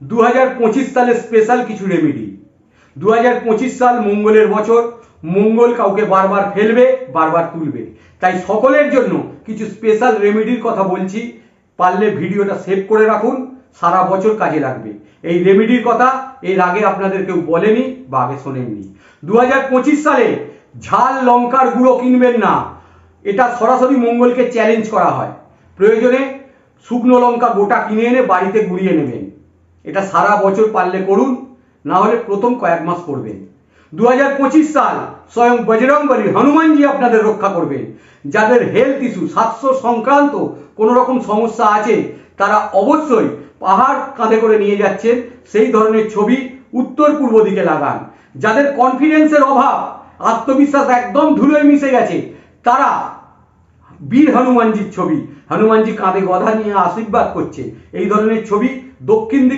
2025 সালে স্পেশাল কিছু রেমেডি। 2025 সাল মঙ্গলের বছর। মঙ্গল কাউকে বারবার ফেলবে, বারবার তুলবে, তাই সকলের জন্য কিছু স্পেশাল রেমেডির কথা বলছি। পারলে ভিডিওটা সেভ করে রাখুন, সারা বছর কাজে লাগবে। এই রেমেডির কথা এর আগে আপনাদের কেউ বলেনি বা আগে শোনেননি। 2025 সালে ঝাল লঙ্কার গুঁড়ো কিনবেন না, এটা সরাসরি মঙ্গলকে চ্যালেঞ্জ করা হয়। প্রয়োজনে শুকনো লঙ্কা গোটা কিনে এনে বাড়িতে গুঁড়িয়ে নেবেন। এটা সারা বছর পারলে করুন, না হলে প্রথম কয়েক মাস করবেন। 2025 সাল স্বয়ং বজরংবলী হনুমানজি আপনাদের রক্ষা করবেন। যাদের হেলথ ইস্যু, স্বাস্থ্য সংক্রান্ত কোনো রকম সমস্যা আছে, তারা অবশ্যই পাহাড় কাঁধে করে নিয়ে যাচ্ছেন, সেই ধরনের ছবি উত্তর পূর্ব দিকে লাগান। যাদের কনফিডেন্সের অভাব, আত্মবিশ্বাস একদম ধুলোয় মিশে গেছে, তারা বীর হনুমানজির ছবি, হনুমানজি কাঁধে গদা নিয়ে আশীর্বাদ করছে, এই ধরনের ছবি দক্ষিণ দিকে